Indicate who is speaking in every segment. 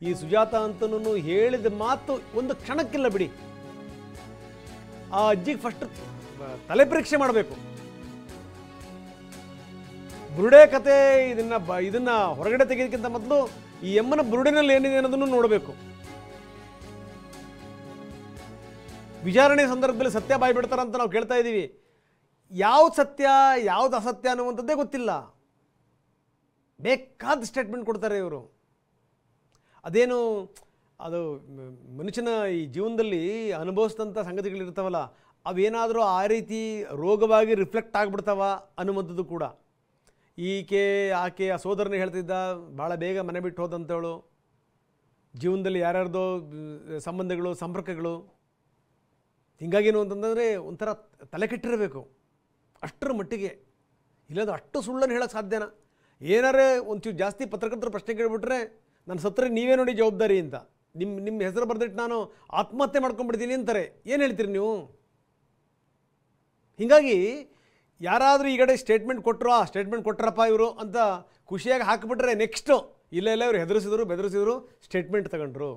Speaker 1: ಈ ಸುಜಾತ ಅಂತನೂ ಹೇಳಿದ ಮಾತು ಒಂದು ಕ್ಷಣಕ್ಕಿಲ್ಲ ಬಿಡಿ. ಆ ಅಜ್ಜಿಗೆ ಫಸ್ಟ್ ತಲೆ ಪರೀಕ್ಷೆ ಮಾಡಬೇಕು. ಬುರುಡೆ ಕತೆ ಇದನ್ನ ಹೊರಗಡೆ ತೆಗೆಯೋದಕ್ಕಿಂತ ಮೊದಲು ಈ ಎಮ್ಮನ ಬುರುಡೆನಲ್ಲಿ ಏನಿದೆ ಅನ್ನೋದನ್ನು ನೋಡಬೇಕು. ವಿಚಾರಣೆ ಸಂದರ್ಭದಲ್ಲಿ ಸತ್ಯ ಬಾಯಿ ಬಿಡ್ತಾರಂತ ನಾವು ಕೇಳ್ತಾ ಇದ್ದೀವಿ. ಯಾವ್ದು ಸತ್ಯ ಯಾವ್ದು ಅಸತ್ಯ ಅನ್ನುವಂಥದ್ದೇ ಗೊತ್ತಿಲ್ಲ. ಬೇಕಾದ ಸ್ಟೇಟ್ಮೆಂಟ್ ಕೊಡ್ತಾರೆ ಇವರು. ಅದೇನು ಅದು ಮನುಷ್ಯನ ಈ ಜೀವನದಲ್ಲಿ ಅನುಭವಿಸಿದಂಥ ಸಂಗತಿಗಳಿರ್ತಾವಲ್ಲ, ಅವೇನಾದರೂ ಆ ರೀತಿ ರೋಗವಾಗಿ ರಿಫ್ಲೆಕ್ಟ್ ಆಗಿಬಿಡ್ತಾವ ಅನ್ನುವಂಥದ್ದು ಕೂಡ. ಆಕೆ ಆ ಸೋದರನೇ ಹೇಳ್ತಿದ್ದ, ಭಾಳ ಬೇಗ ಮನೆ ಬಿಟ್ಟು ಹೋದಂಥವಳು, ಜೀವನದಲ್ಲಿ ಯಾರ್ಯಾರ್ದೋ ಸಂಬಂಧಗಳು ಸಂಪರ್ಕಗಳು, ಹಿಂಗಾಗೇನು ಅಂತಂದರೆ ಒಂಥರ ತಲೆ ಕೆಟ್ಟಿರಬೇಕು ಅಷ್ಟರ ಮಟ್ಟಿಗೆ. ಇಲ್ಲಾಂದ್ರೆ ಅಷ್ಟು ಸುಳ್ಳನ್ನು ಹೇಳೋಕ್ಕೆ ಸಾಧ್ಯನಾ? ಏನಾರೇ ಒಂಚೂರು ಜಾಸ್ತಿ ಪತ್ರಕರ್ತರು ಪ್ರಶ್ನೆ ಕೇಳಿಬಿಟ್ರೆ ನಾನು ಸತ್ತರೆ ನೀವೇ ನೋಡಿ ಜವಾಬ್ದಾರಿ ಅಂತ, ನಿಮ್ಮ ಹೆಸರು ಬರೆದಿಟ್ಟು ನಾನು ಆತ್ಮಹತ್ಯೆ ಮಾಡ್ಕೊಂಡ್ಬಿಡ್ತೀನಿ ಅಂತಾರೆ. ಏನು ಹೇಳ್ತೀರಿ ನೀವು? ಹೀಗಾಗಿ ಯಾರಾದರೂ ಈ ಕಡೆ ಸ್ಟೇಟ್ಮೆಂಟ್ ಕೊಟ್ಟರು, ಆ ಸ್ಟೇಟ್ಮೆಂಟ್ ಕೊಟ್ಟರಪ್ಪ ಇವರು ಅಂತ ಖುಷಿಯಾಗಿ ಹಾಕಿಬಿಟ್ರೆ ನೆಕ್ಸ್ಟು ಇಲ್ಲ ಇವರು ಹೆದರಿಸಿದ್ರು ಬೆದರಿಸಿದ್ರು, ಸ್ಟೇಟ್ಮೆಂಟ್ ತಗೊಂಡ್ರು,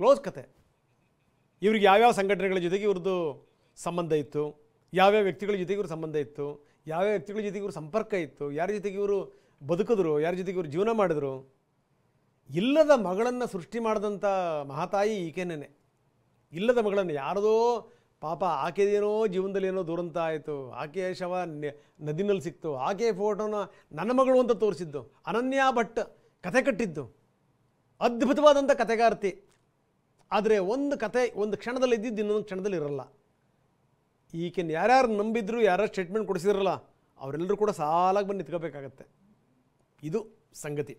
Speaker 1: ಕ್ಲೋಸ್ ಕತೆ. ಇವ್ರಿಗೆ ಯಾವ್ಯಾವ ಸಂಘಟನೆಗಳ ಜೊತೆಗೆ ಇವ್ರದ್ದು ಸಂಬಂಧ ಇತ್ತು, ಯಾವ್ಯಾವ ವ್ಯಕ್ತಿಗಳ ಜೊತೆಗೆ ಇವ್ರ ಸಂಬಂಧ ಇತ್ತು, ಯಾವ್ಯಾವ ವ್ಯಕ್ತಿಗಳ ಜೊತೆಗೆ ಇವ್ರ ಸಂಪರ್ಕ ಇತ್ತು, ಯಾರ ಜೊತೆಗೆ ಇವರು ಬದುಕಿದ್ರು, ಯಾರ ಜೊತೆಗೆ ಇವರು ಜೀವನ ಮಾಡಿದ್ರು. ಇಲ್ಲದ ಮಗಳನ್ನು ಸೃಷ್ಟಿ ಮಾಡಿದಂಥ ಮಹಾತಾಯಿ ಈಕೆನೇ. ಇಲ್ಲದ ಮಗಳನ್ನು ಯಾರದೋ ಪಾಪ ಆಕೆದೇನೋ ಜೀವನದಲ್ಲಿ ಏನೋ ದುರಂತ ಆಯಿತು, ಆಕೆಯ ಶವ ನದಿನಲ್ಲಿ ಸಿಕ್ತು, ಆಕೆಯ ಫೋಟೋನ ನನ್ನ ಮಗಳು ಅಂತ ತೋರಿಸಿದ್ದು, ಅನನ್ಯ ಭಟ್ ಕತೆ ಕಟ್ಟಿದ್ದು, ಅದ್ಭುತವಾದಂಥ ಕತೆಗಾರ್ತಿ. ಆದರೆ ಒಂದು ಕತೆ ಒಂದು ಕ್ಷಣದಲ್ಲಿ ಇದ್ದಿದ್ದು ಇನ್ನೊಂದು ಕ್ಷಣದಲ್ಲಿ ಇರಲ್ಲ. ಈಕೆನ ಯಾರ್ಯಾರು ನಂಬಿದ್ರು, ಯಾರ್ಯಾರು ಸ್ಟೇಟ್ಮೆಂಟ್ ಕೊಡಿಸಿದ್ರಲ್ಲ ಅವರೆಲ್ಲರೂ ಕೂಡ ಸಾಲಾಗಿ ಬಂದು ನಿಂತ್ಕೋಬೇಕಾಗತ್ತೆ. ಇದು ಸಂಗತಿ.